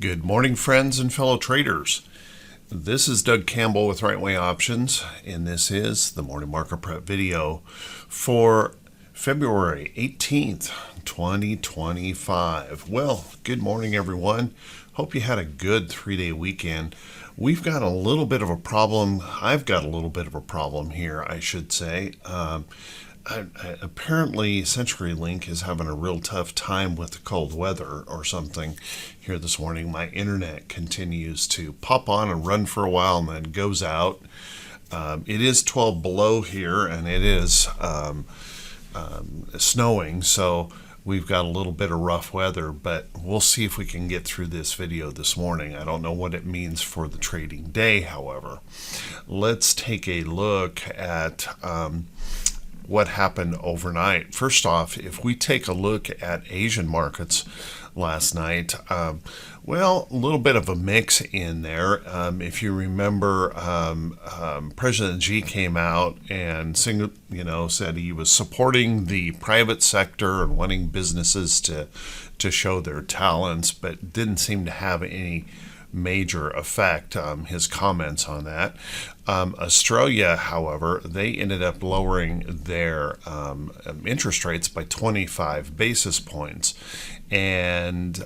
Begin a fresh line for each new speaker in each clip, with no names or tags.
Good morning, friends and fellow traders. This is Doug Campbell with Right Way Options, and this is the morning market prep video for February 18th, 2025. Well, good morning, everyone. Hope you had a good 3-day weekend. We've got a little bit of a problem. I've got a little bit of a problem here, I should say. Apparently, CenturyLink is having a real tough time with the cold weather or something here this morning. My internet continues to pop on and run for a while and then goes out. It is 12 below here, and it is snowing, so we've got a little bit of rough weather, but we'll see if we can get through this video this morning. I don't know what it means for the trading day, however. Let's take a look at what happened overnight. First off, if we take a look at Asian markets last night, well, a little bit of a mix in there. If you remember, President Xi came out and said he was supporting the private sector and wanting businesses to show their talents, but didn't seem to have any major effect, his comments on that. Australia, however, they ended up lowering their interest rates by 25 basis points. And,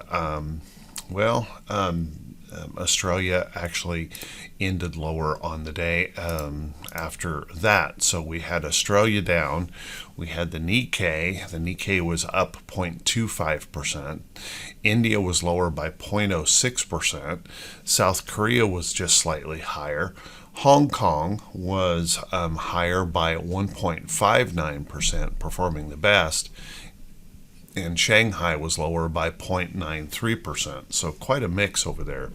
Australia actually ended lower on the day after that. So we had Australia down. We had the Nikkei. The Nikkei was up 0.25%. India was lower by 0.06%. South Korea was just slightly higher. Hong Kong was higher by 1.59%, performing the best. And Shanghai was lower by 0.93%. So quite a mix over there.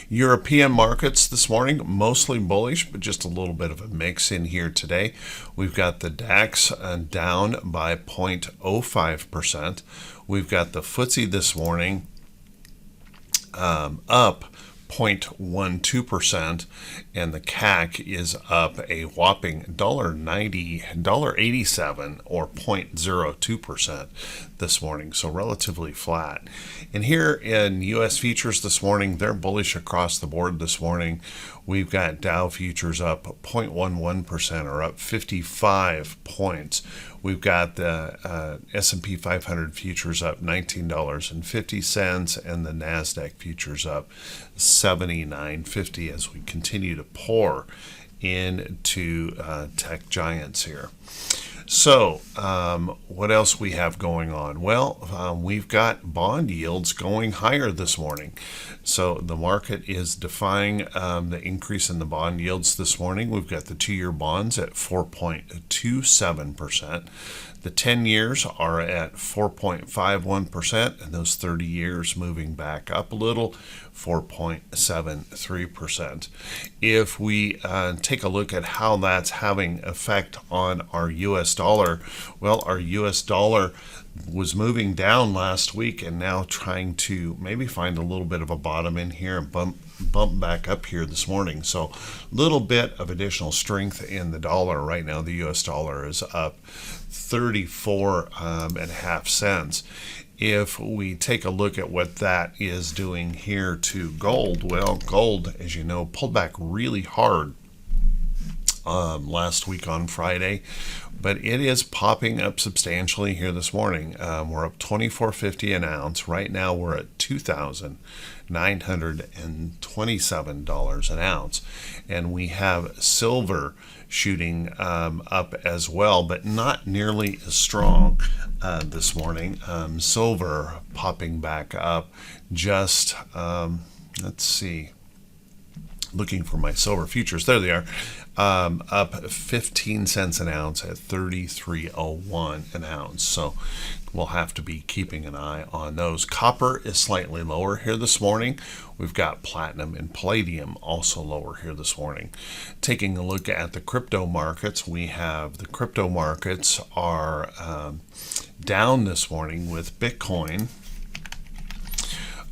European markets this morning, mostly bullish, but just a little bit of a mix in here today. We've got the DAX down by 0.05%. We've got the FTSE this morning up 0.12%, and the CAC is up a whopping $1.87 or 0.02% this morning, so relatively flat. And here in U.S. futures this morning, they're bullish across the board this morning. We've got Dow futures up 0.11% or up 55 points. We've got the S&P 500 futures up $19.50 and the NASDAQ futures up $79.50 as we continue to pour into tech giants here. So what else we have going on? Well, we've got bond yields going higher this morning. So the market is defying the increase in the bond yields this morning. We've got the 2-year bonds at 4.27%. The 10 years are at 4.51%, and those 30 years moving back up a little, 4.73%. If we take a look at how that's having effect on our U.S. dollar, well, our U.S. dollar was moving down last week and now trying to maybe find a little bit of a bottom in here and bump back up here this morning. So a little bit of additional strength in the dollar. Right now the U.S. dollar is up 34.5 cents. If we take a look at what that is doing here to gold, well, gold, as you know, pulled back really hard last week on Friday, but it is popping up substantially here this morning. We're up $24.50 an ounce. Right now we're at $2,927 an ounce, and we have silver shooting up as well, but not nearly as strong this morning. Silver popping back up just, let's see, looking for my silver futures. There they are, up 15 cents an ounce at 33.01 an ounce. So we'll have to be keeping an eye on those. Copper is slightly lower here this morning. We've got platinum and palladium also lower here this morning. Taking a look at the crypto markets, we have the crypto markets are down this morning with Bitcoin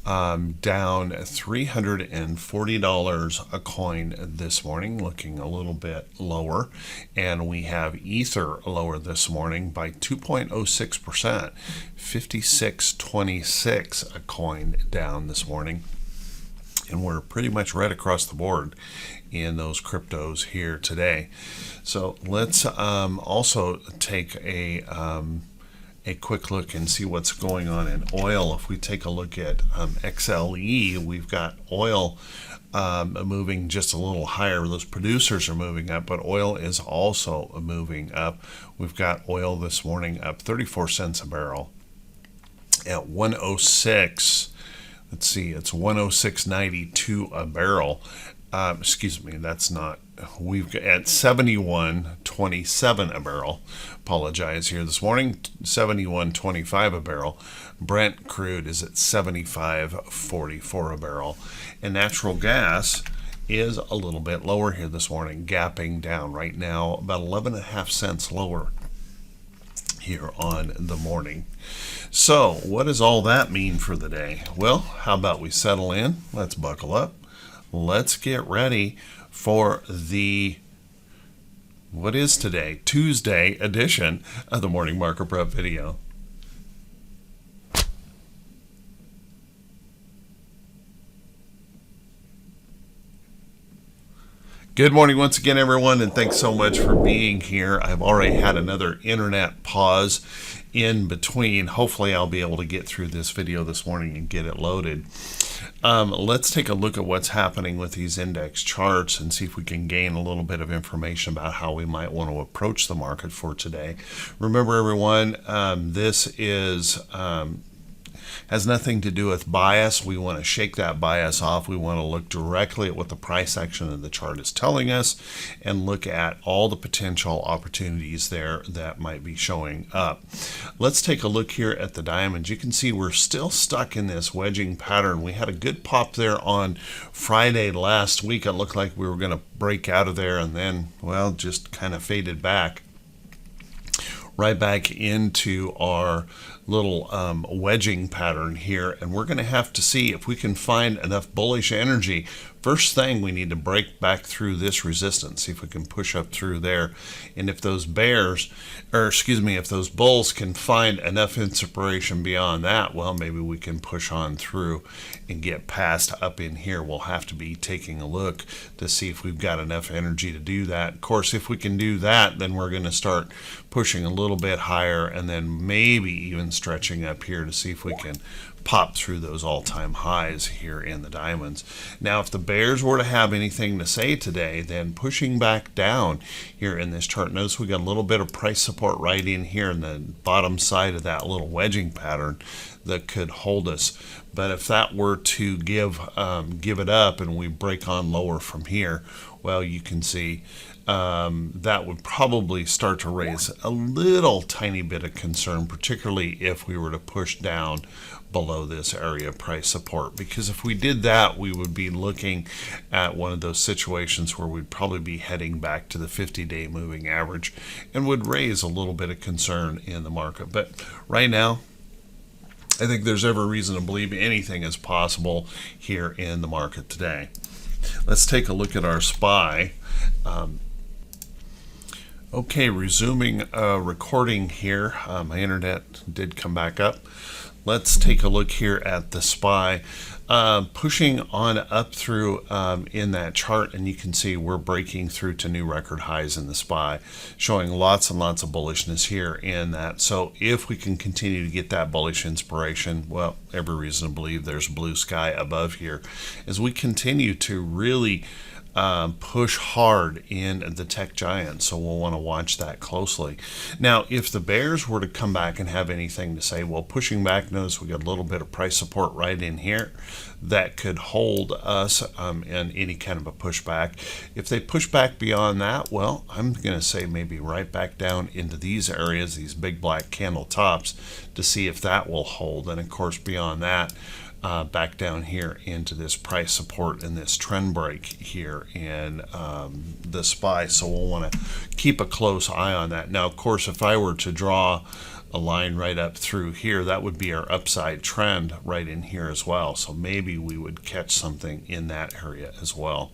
down $340 a coin this morning, looking a little bit lower. And we have Ether lower this morning by 2.06%, 56.26 a coin down this morning. And we're pretty much right across the board in those cryptos here today. So let's also take a quick look and see what's going on in oil. If we take a look at XLE, we've got oil moving just a little higher. Those producers are moving up, but oil is also moving up. We've got oil this morning up 34 cents a barrel at 106. Let's see, it's 106.92 a barrel. Excuse me, that's not. We've got at 71.27 a barrel. Apologize here this morning. 71.25 a barrel. Brent crude is at 75.44 a barrel, and natural gas is a little bit lower here this morning, gapping down right now about 11.5 cents lower here on the morning. So what does all that mean for the day? Well, how about we settle in? Let's buckle up. Let's get ready for the, what is today, Tuesday edition of the Morning Market Prep video. Good morning once again, everyone, and thanks so much for being here. I've already had another internet pause in between. Hopefully I'll be able to get through this video this morning and get it loaded. Let's take a look at what's happening with these index charts and see if we can gain a little bit of information about how we might want to approach the market for today. Remember, everyone, this is has nothing to do with bias. We want to shake that bias off. We want to look directly at what the price action of the chart is telling us and look at all the potential opportunities there that might be showing up. Let's take a look here at the diamonds. You can see we're still stuck in this wedging pattern. We had a good pop there on Friday last week. It looked like we were going to break out of there and then, well, just kind of faded back right back into our little wedging pattern here, and we're going to have to see if we can find enough bullish energy. First thing, we need to break back through this resistance, see if we can push up through there, and if those if those bulls can find enough inspiration beyond that, well, maybe we can push on through and get past up in here. We'll have to be taking a look to see if we've got enough energy to do that. Of course, if we can do that, then we're going to start pushing a little bit higher and then maybe even stretching up here to see if we can pop through those all-time highs here in the diamonds. Now, if the bears were to have anything to say today, then pushing back down here in this chart. Notice we got a little bit of price support right in here in the bottom side of that little wedging pattern that could hold us. But if that were to give it up and we break on lower from here, well, you can see that would probably start to raise a little tiny bit of concern, particularly if we were to push down below this area of price support, because if we did that, we would be looking at one of those situations where we'd probably be heading back to the 50-day moving average and would raise a little bit of concern in the market. But right now, I think there's every reason to believe anything is possible here in the market today. Let's take a look at our SPY. Okay, resuming recording here. My internet did come back up. Let's take a look here at the SPY. Pushing on up through in that chart, and you can see we're breaking through to new record highs in the SPY, showing lots and lots of bullishness here in that. So if we can continue to get that bullish inspiration, well, every reason to believe there's blue sky above here as we continue to really push hard in the tech giants, so we'll want to watch that closely. Now, if the bears were to come back and have anything to say, well, pushing back, notice we got a little bit of price support right in here that could hold us in any kind of a pushback. If they push back beyond that, well, I'm going to say maybe right back down into these areas, these big black candle tops, to see if that will hold. And of course, beyond that, back down here into this price support and this trend break here in the SPY. So we'll want to keep a close eye on that. Now, of course, if I were to draw a line right up through here, that would be our upside trend right in here as well. So maybe we would catch something in that area as well.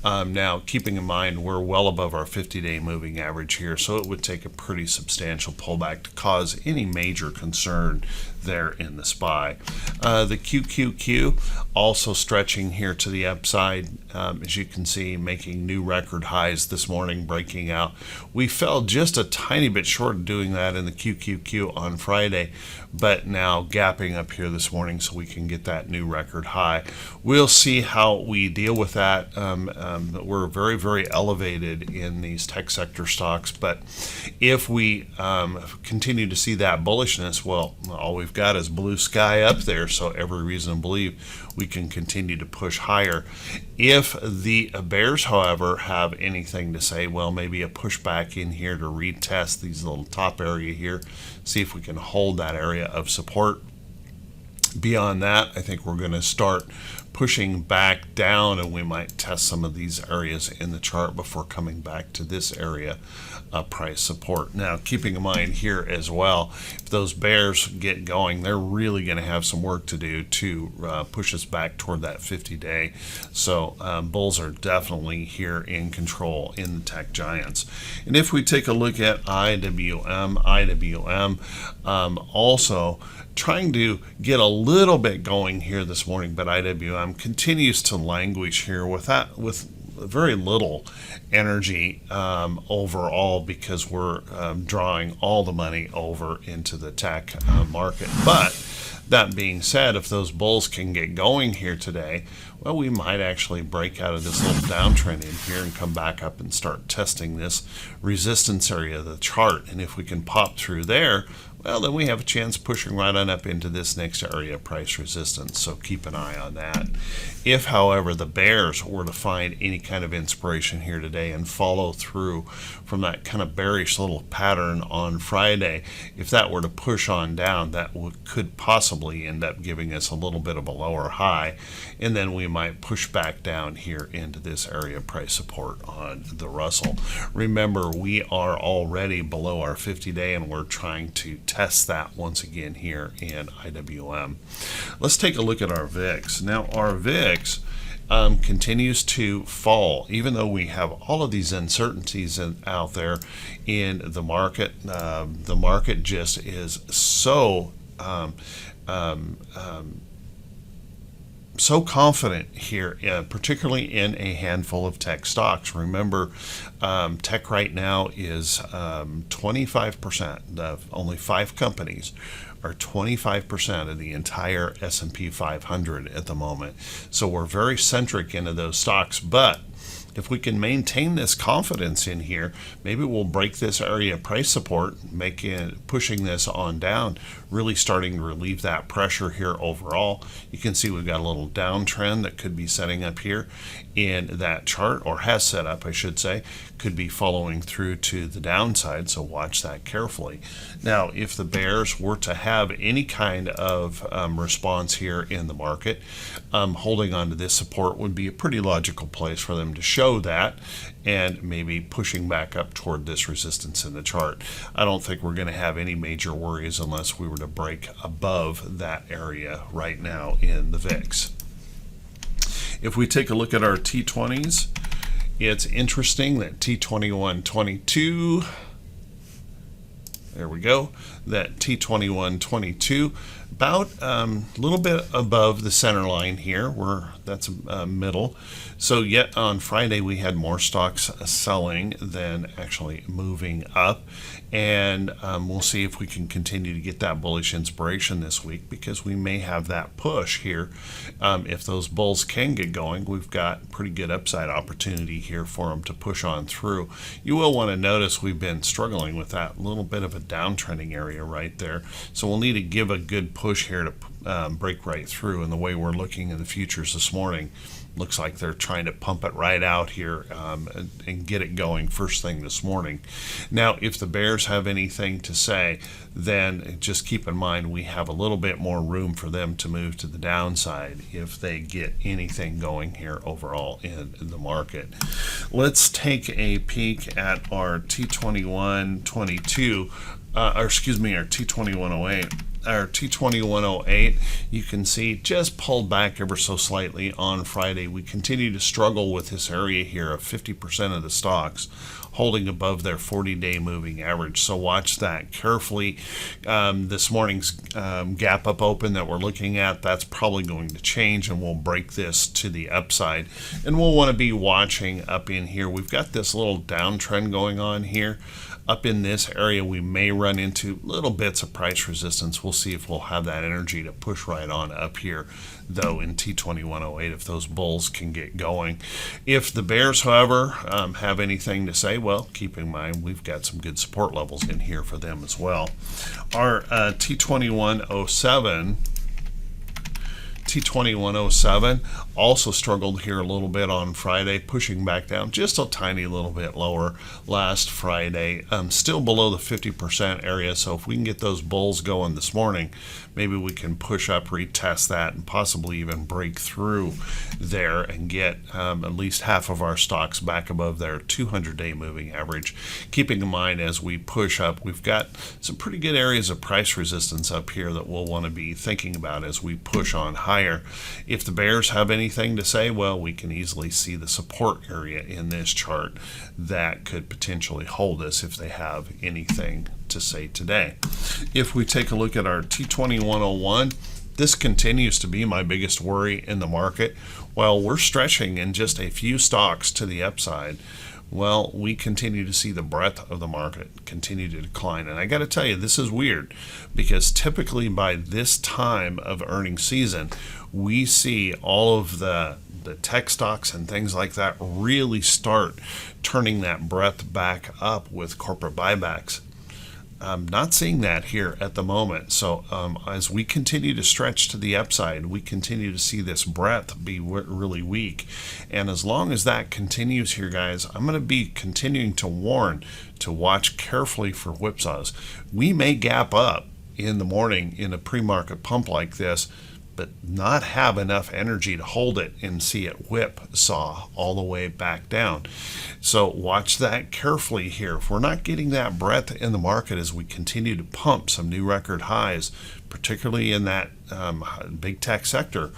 Now, keeping in mind we're well above our 50-day moving average here, so it would take a pretty substantial pullback to cause any major concern there in the SPY. The QQQ also stretching here to the upside, as you can see, making new record highs this morning, breaking out. We fell just a tiny bit short of doing that in the QQQ on Friday, but now gapping up here this morning so we can get that new record high. We'll see how we deal with that. We're very, very elevated in these tech sector stocks, but if we continue to see that bullishness, well, all we've got is blue sky up there, so every reason to believe we can continue to push higher. If the bears, however, have anything to say, well, maybe a pushback in here to retest these little top area here, see if we can hold that area of support. Beyond that, I think we're going to start pushing back down, and we might test some of these areas in the chart before coming back to this area price support. Now, keeping in mind here as well, if those bears get going, they're really going to have some work to do to push us back toward that 50-day. So bulls are definitely here in control in the tech giants. And if we take a look at IWM also trying to get a little bit going here this morning, but IWM continues to languish here with very little energy overall, because we're drawing all the money over into the tech market. But that being said, if those bulls can get going here today, well, we might actually break out of this little downtrend in here and come back up and start testing this resistance area of the chart. And if we can pop through there, well, then we have a chance pushing right on up into this next area of price resistance. So keep an eye on that. If, however, the bears were to find any kind of inspiration here today and follow through from that kind of bearish little pattern on Friday, if that were to push on down, that could possibly end up giving us a little bit of a lower high, and then we might push back down here into this area of price support on the Russell. Remember, we are already below our 50-day, and we're trying to test that once again here in IWM. Let's take a look at our VIX. Now, our VIX continues to fall, even though we have all of these uncertainties out there in the market. The market just is so confident here, particularly in a handful of tech stocks. Remember, tech right now is 25%. Only 5 companies are 25% of the entire S&P 500 at the moment. So we're very centric into those stocks, but if we can maintain this confidence in here, maybe we'll break this area of price support, pushing this on down, really starting to relieve that pressure here overall. You can see we've got a little downtrend that could be setting up here in that chart, or has set up, I should say, could be following through to the downside, so watch that carefully. Now, if the bears were to have any kind of response here in the market, holding on to this support would be a pretty logical place for them to show that, and maybe pushing back up toward this resistance in the chart. I don't think we're going to have any major worries unless we were to break above that area right now in the VIX. If we take a look at our T20s, it's interesting that T2122, there we go, that T2122, about a little bit above the center line here, that's middle. So yet on Friday we had more stocks selling than actually moving up, and we'll see if we can continue to get that bullish inspiration this week, because we may have that push here. If those bulls can get going, we've got pretty good upside opportunity here for them to push on through. You will want to notice we've been struggling with that little bit of a downtrending area right there, so we'll need to give a good push here to break right through. And the way we're looking in the futures this morning, Looks like they're trying to pump it right out here and get it going first thing this morning. Now, if the bears have anything to say, then just keep in mind we have a little bit more room for them to move to the downside if they get anything going here overall in the market. Let's take a peek at our T2122, our T2108. Our T2108, you can see just pulled back ever so slightly on Friday. We continue to struggle with this area here of 50% of the stocks holding above their 40-day moving average. So watch that carefully. This morning's gap up open that we're looking at, that's probably going to change, and we'll break this to the upside. And we'll want to be watching up in here. We've got this little downtrend going on here. Up in this area, we may run into little bits of price resistance. We'll see if we'll have that energy to push right on up here, though, in T2108, if those bulls can get going. If the bears, however, have anything to say, well, keep in mind we've got some good support levels in here for them as well. Our T2107 also struggled here a little bit on Friday, pushing back down just a tiny little bit lower last Friday. Still below the 50% area, so if we can get those bulls going this morning, maybe we can push up, retest that, and possibly even break through there and get at least half of our stocks back above their 200-day moving average. Keeping in mind, as we push up, we've got some pretty good areas of price resistance up here that we'll want to be thinking about as we push on higher. If the bears have anything to say, well, we can easily see the support area in this chart that could potentially hold us if they have anything to say today. If we take a look at our T2101, this continues to be my biggest worry in the market. While we're stretching in just a few stocks to the upside, well, we continue to see the breadth of the market continue to decline. And I got to tell you, this is weird, because typically by this time of earnings season, we see all of the tech stocks and things like that really start turning that breadth back up with corporate buybacks. I'm not seeing that here at the moment. So as we continue to stretch to the upside, we continue to see this breadth be really weak. And as long as that continues here, guys, I'm going to be continuing to warn to watch carefully for whipsaws. We may gap up in the morning in a pre-market pump like this, but not have enough energy to hold it and see it whipsaw all the way back down. So watch that carefully here. If we're not getting that breadth in the market as we continue to pump some new record highs, particularly in that big tech sector,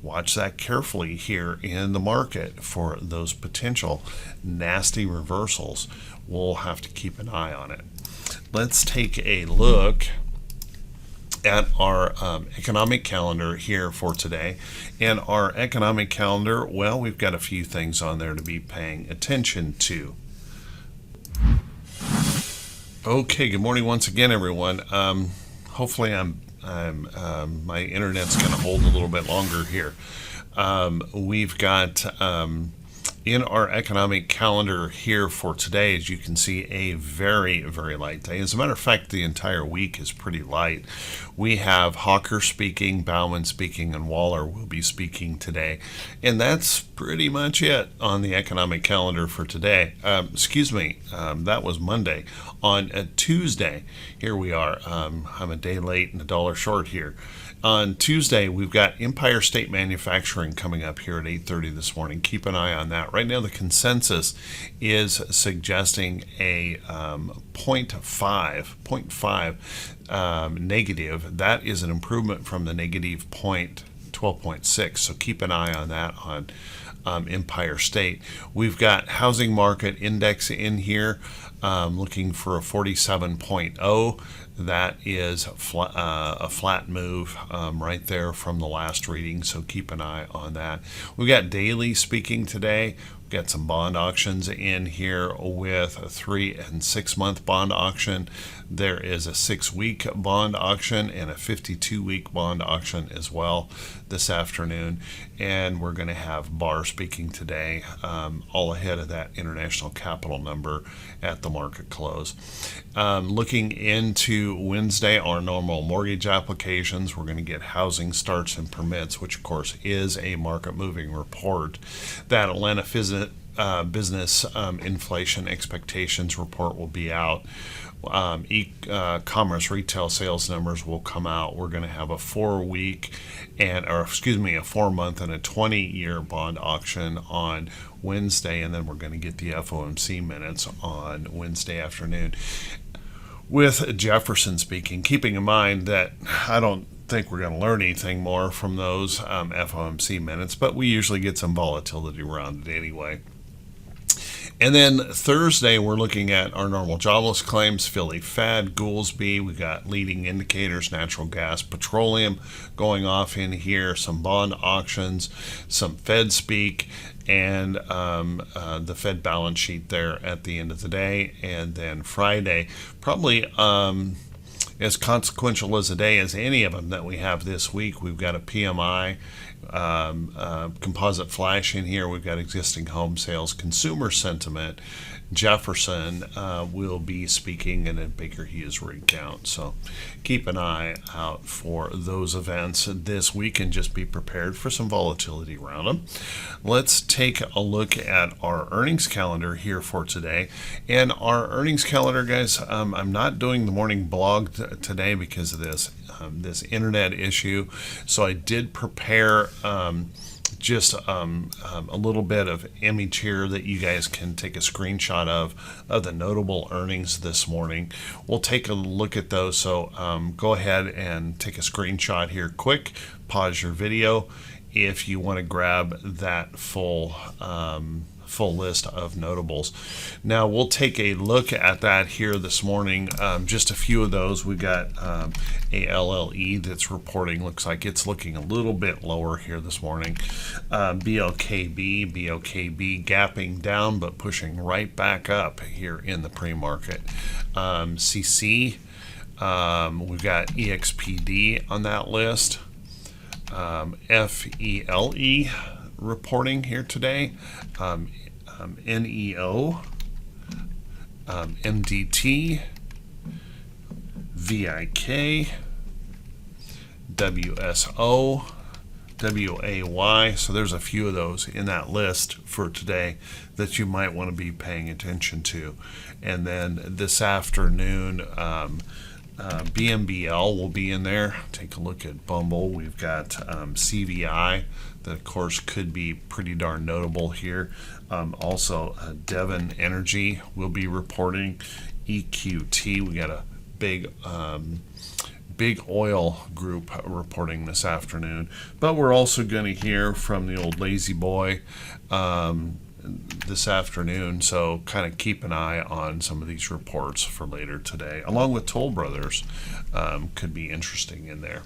watch that carefully here in the market for those potential nasty reversals. We'll have to keep an eye on it. Let's take a look at our economic calendar here for today. And our economic calendar, well, we've got a few things on there to be paying attention to. Okay, good morning once again, everyone. Hopefully my internet's going to hold a little bit longer here. We've got in our economic calendar here for today, as you can see, a very, very light day. As a matter of fact, the entire week is pretty light. We have Hawker speaking, Bauman speaking, and Waller will be speaking today. And that's pretty much it on the economic calendar for today. That was Monday. On a Tuesday, here we are. I'm a day late and a dollar short here. On Tuesday, we've got Empire State Manufacturing coming up here at 8:30 this morning. Keep an eye on that. Right now, the consensus is suggesting a 0.5 negative. That is an improvement from the negative 12.6. So keep an eye on that on Empire State. We've got housing market index in here, looking for a 47.0. That is a flat move right there from the last reading, so keep an eye on that. We've got daily speaking today. Got some bond auctions in here with a 3 and 6 month bond auction. There is a 6-week bond auction and a 52-week bond auction as well this afternoon. And we're going to have Barr speaking today, all ahead of that international capital number at the market close. Looking into Wednesday, our normal mortgage applications, we're going to get housing starts and permits, which of course is a market moving report. That Atlanta business inflation expectations report will be out. E-commerce retail sales numbers will come out. We're going to have a 4-month and a 20-year bond auction on Wednesday, and then we're going to get the FOMC minutes on Wednesday afternoon with Jefferson speaking, keeping in mind that I don't think we're going to learn anything more from those FOMC minutes, but we usually get some volatility around it anyway. And then Thursday, we're looking at our normal jobless claims, Philly Fed, Goolsby. We got leading indicators, natural gas, petroleum going off in here, some bond auctions, some Fed speak, and the Fed balance sheet there at the end of the day. And then Friday, probably as consequential as a day as any of them that we have this week. We've got a PMI composite flash in here. We've got existing home sales, consumer sentiment. Jefferson will be speaking, and then Baker Hughes rig count. So keep an eye out for those events this week and just be prepared for some volatility around them. Let's take a look at our earnings calendar here for today. And our earnings calendar, guys, I'm not doing the morning blog today because of this internet issue. So I did prepare just a little bit of image here that you guys can take a screenshot of the notable earnings this morning. We'll take a look at those. So go ahead and take a screenshot here quick, pause your video if you want to grab that full list of notables. Now we'll take a look at that here this morning. Just a few of those. We got ALLE that's reporting. Looks like it's looking a little bit lower here this morning. BOKB gapping down but pushing right back up here in the pre-market. CC, we've got EXPD on that list. FELE reporting here today. NEO, MDT, VIK, WSO, WAY. So there's a few of those in that list for today that you might want to be paying attention to. And then this afternoon, BMBL will be in there. Take a look at Bumble. We've got CVI that, of course, could be pretty darn notable here. Also, Devon Energy will be reporting. EQT, we got a big oil group reporting this afternoon. But we're also going to hear from the old lazy boy this afternoon, so kind of keep an eye on some of these reports for later today, along with Toll Brothers. Could be interesting in there.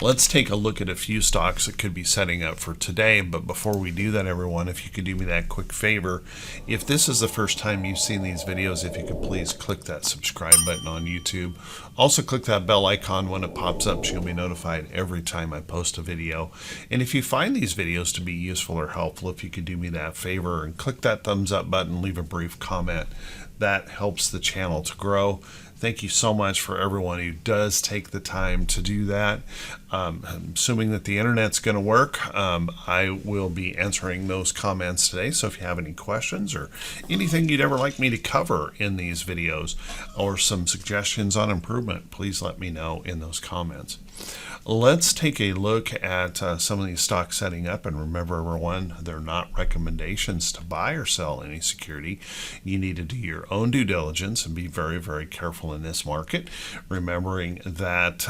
Let's take a look at a few stocks that could be setting up for today. But before we do that, everyone, if you could do me that quick favor, if this is the first time you've seen these videos, if you could please click that subscribe button on YouTube. Also click that bell icon when it pops up so you'll be notified every time I post a video. And if you find these videos to be useful or helpful, if you could do me that favor and click that thumbs up button, leave a brief comment, that helps the channel to grow. Thank you so much for everyone who does take the time to do that. Assuming that the internet's going to work, I will be answering those comments today. So if you have any questions or anything you'd ever like me to cover in these videos or some suggestions on improvement, please let me know in those comments. Let's take a look at some of these stocks setting up. And remember, everyone, they're not recommendations to buy or sell any security. You need to do your own due diligence and be very, very careful in this market, remembering that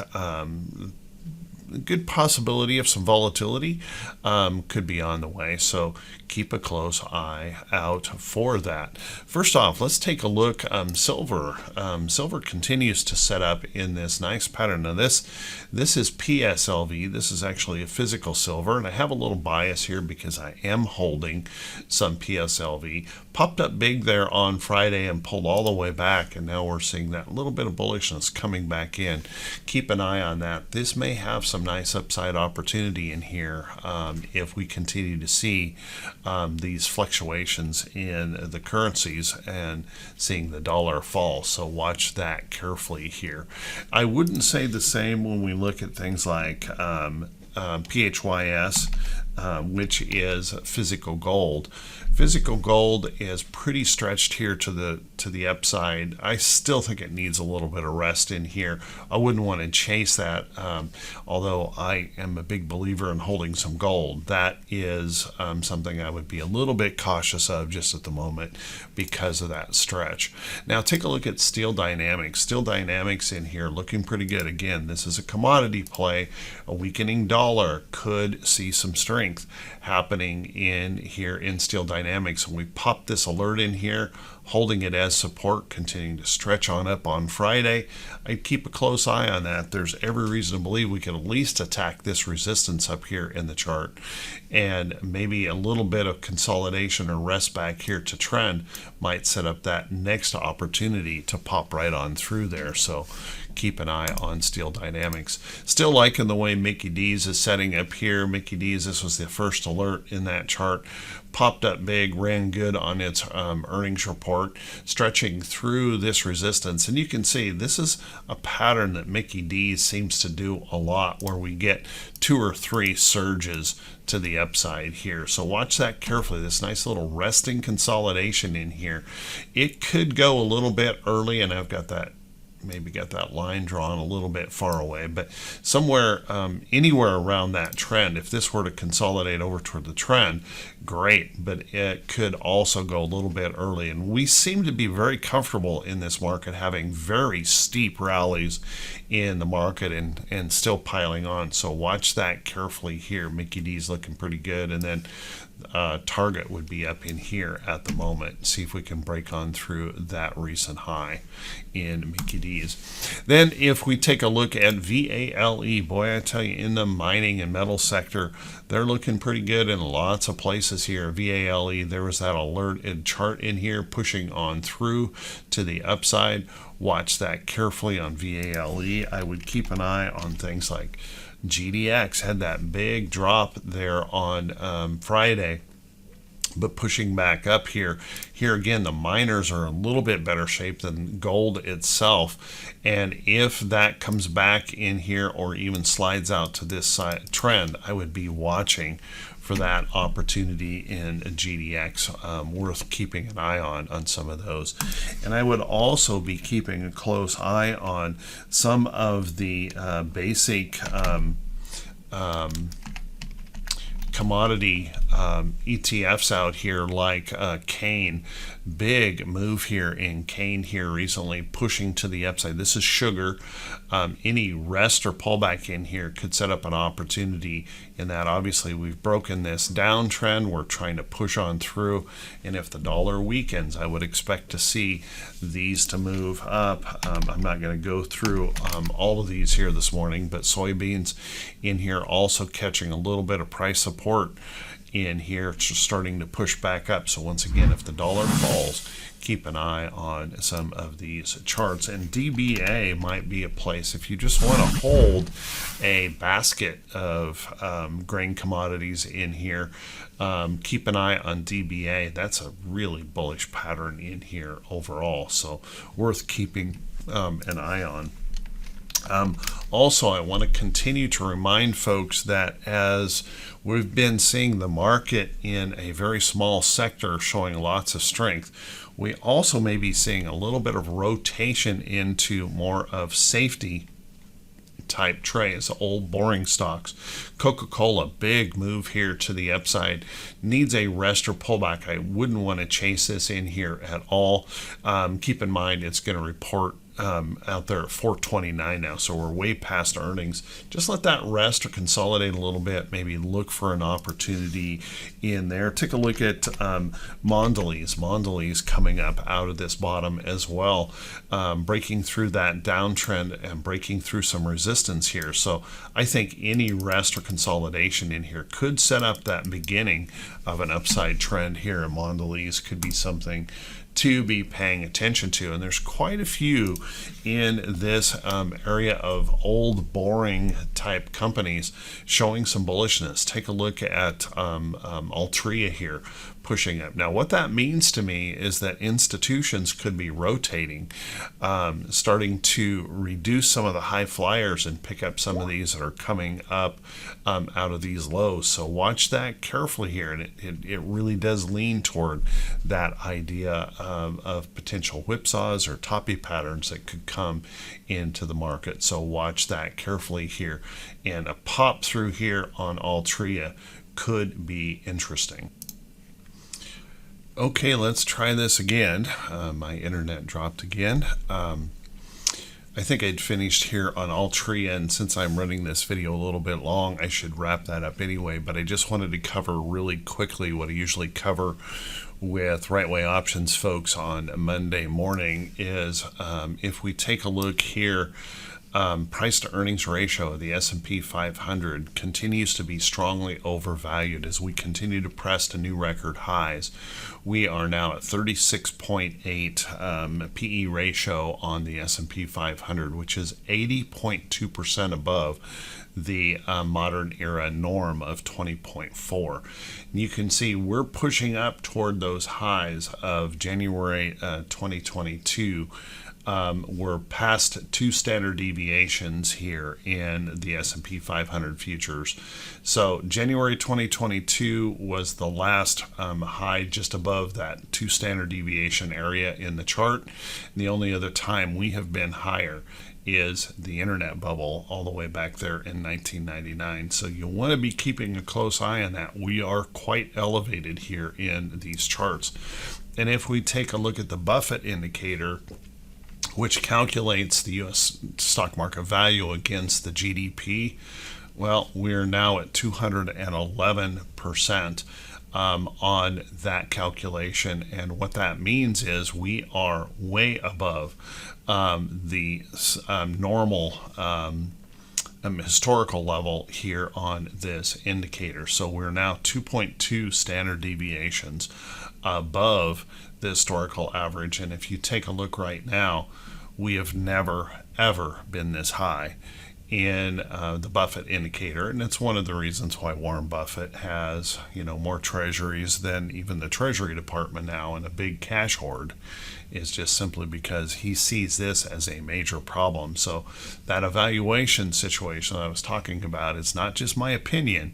good possibility of some volatility could be on the way. So keep a close eye out for that. First off, let's take a look. Silver. Silver continues to set up in this nice pattern. Now this is PSLV. This is actually a physical silver, and I have a little bias here because I am holding some PSLV. Popped up big there on Friday and pulled all the way back, and now we're seeing that little bit of bullishness coming back in. Keep an eye on that. This may have some nice upside opportunity in here if we continue to see these fluctuations in the currencies and seeing the dollar fall. So watch that carefully here. I wouldn't say the same when we look at things like PHYS, which is physical gold. Physical gold is pretty stretched here to the upside. I still think it needs a little bit of rest in here. I wouldn't want to chase that, although I am a big believer in holding some gold. That is something I would be a little bit cautious of just at the moment because of that stretch. Now take a look at Steel Dynamics. Steel Dynamics in here looking pretty good. Again, this is a commodity play. A weakening dollar could see some strength happening in here in Steel Dynamics. And we popped this alert in here, holding it as support, continuing to stretch on up on Friday. I'd keep a close eye on that. There's every reason to believe we can at least attack this resistance up here in the chart, and maybe a little bit of consolidation or rest back here to trend might set up that next opportunity to pop right on through there. So keep an eye on Steel Dynamics. Still liking the way Mickey D's is setting up here. Mickey D's, this was the first alert in that chart. Popped up big, ran good on its earnings report, stretching through this resistance. And you can see this is a pattern that Mickey D's seems to do a lot, where we get 2 or 3 surges to the upside here. So watch that carefully. This nice little resting consolidation in here. It could go a little bit early, and I've got that, maybe got that line drawn a little bit far away, but somewhere, anywhere around that trend, if this were to consolidate over toward the trend, great, but it could also go a little bit early. And we seem to be very comfortable in this market having very steep rallies in the market and still piling on. So watch that carefully here. Mickey D's looking pretty good, and then target would be up in here at the moment. See if we can break on through that recent high in Mickey D's. Then if we take a look at VALE, boy, I tell you, in the mining and metal sector, they're looking pretty good in lots of places here. VALE, there was that alert chart in here pushing on through to the upside. Watch that carefully on VALE. I would keep an eye on things like GDX. Had that big drop there on Friday, but pushing back up here. Here again, the miners are a little bit better shape than gold itself. And if that comes back in here or even slides out to this side trend, I would be watching for that opportunity in GDX. Worth keeping an eye on some of those. And I would also be keeping a close eye on some of the basic commodity ETFs out here, like cane. Big move here in cane here recently, pushing to the upside. This is sugar. Any rest or pullback in here could set up an opportunity in that. Obviously, we've broken this downtrend. We're trying to push on through, and if the dollar weakens, I would expect to see these to move up. I'm not going to go through all of these here this morning, but soybeans in here also catching a little bit of price support in here. It's just starting to push back up. So once again, if the dollar falls, keep an eye on some of these charts. And DBA might be a place if you just want to hold a basket of grain commodities in here. Keep an eye on DBA. That's a really bullish pattern in here overall, so worth keeping an eye on. Also, I want to continue to remind folks that as we've been seeing the market in a very small sector showing lots of strength, we also may be seeing a little bit of rotation into more of safety type trays, old boring stocks. Coca-Cola, big move here to the upside, needs a rest or pullback. I wouldn't want to chase this in here at all. Keep in mind it's going to report out there at 429 now, so we're way past earnings. Just let that rest or consolidate a little bit. Maybe look for an opportunity in there. Take a look at Mondelez. Mondelez coming up out of this bottom as well, breaking through that downtrend and breaking through some resistance here. So I think any rest or consolidation in here could set up that beginning of an upside trend here. And Mondelez could be something to be paying attention to, and there's quite a few in this area of old boring type companies showing some bullishness. Take a look at Altria here pushing up. Now what that means to me is that institutions could be rotating, starting to reduce some of the high flyers and pick up some of these that are coming up out of these lows. So watch that carefully here, and it really does lean toward that idea of potential whipsaws or toppy patterns that could come into the market. So watch that carefully here, and a pop through here on Altria could be interesting. Okay, let's try this again. My internet dropped again. I think I'd finished here on Altria, and since I'm running this video a little bit long, I should wrap that up anyway, but I just wanted to cover really quickly what I usually cover with Right Way Options folks on Monday morning is if we take a look here, price to earnings ratio of the S&P 500 continues to be strongly overvalued as we continue to press to new record highs. We are now at 36.8 PE ratio on the S&P 500, which is 80.2% above the modern era norm of 20.4. You can see we're pushing up toward those highs of January 2022. We're past 2 standard deviations here in the S&P 500 futures. So January 2022 was the last high just above that 2 standard deviation area in the chart. And the only other time we have been higher is the internet bubble all the way back there in 1999. So you want to be keeping a close eye on that. We are quite elevated here in these charts. And if we take a look at the Buffett indicator, which calculates the U.S. stock market value against the GDP, well, we're now at 211% on that calculation. And what that means is we are way above the normal historical level here on this indicator. So we're now 2.2 standard deviations above the historical average. And if you take a look right now, we have never ever been this high in the Buffett indicator, and it's one of the reasons why Warren Buffett has, more treasuries than even the Treasury Department now, and a big cash hoard, is just simply because he sees this as a major problem. So that evaluation situation I was talking about is not just my opinion,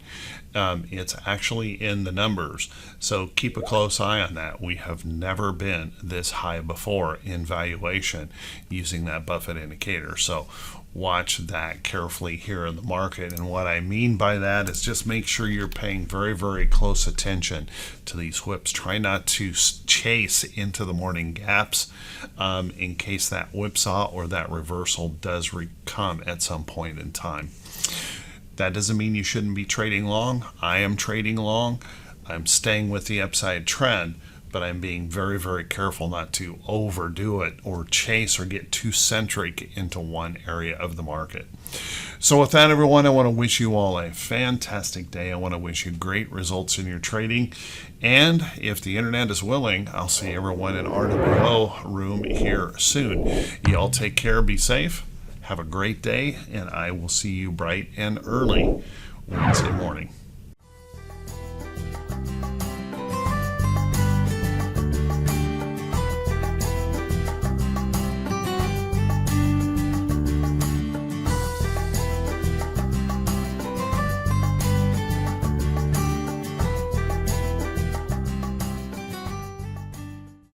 it's actually in the numbers. So keep a close eye on that. We have never been this high before in valuation using that Buffett indicator. So watch that carefully here in the market. And what I mean by that is just make sure you're paying very, very close attention to these whips. Try not to chase into the morning gaps in case that whipsaw or that reversal does come at some point in time. That doesn't mean you shouldn't be trading long. I am trading long. I'm staying with the upside trend, but I'm being very, very careful not to overdo it or chase or get too centric into one area of the market. So with that, everyone, I want to wish you all a fantastic day. I want to wish you great results in your trading. And if the internet is willing, I'll see everyone in RWO room here soon. You all take care, be safe, have a great day, and I will see you bright and early Wednesday morning.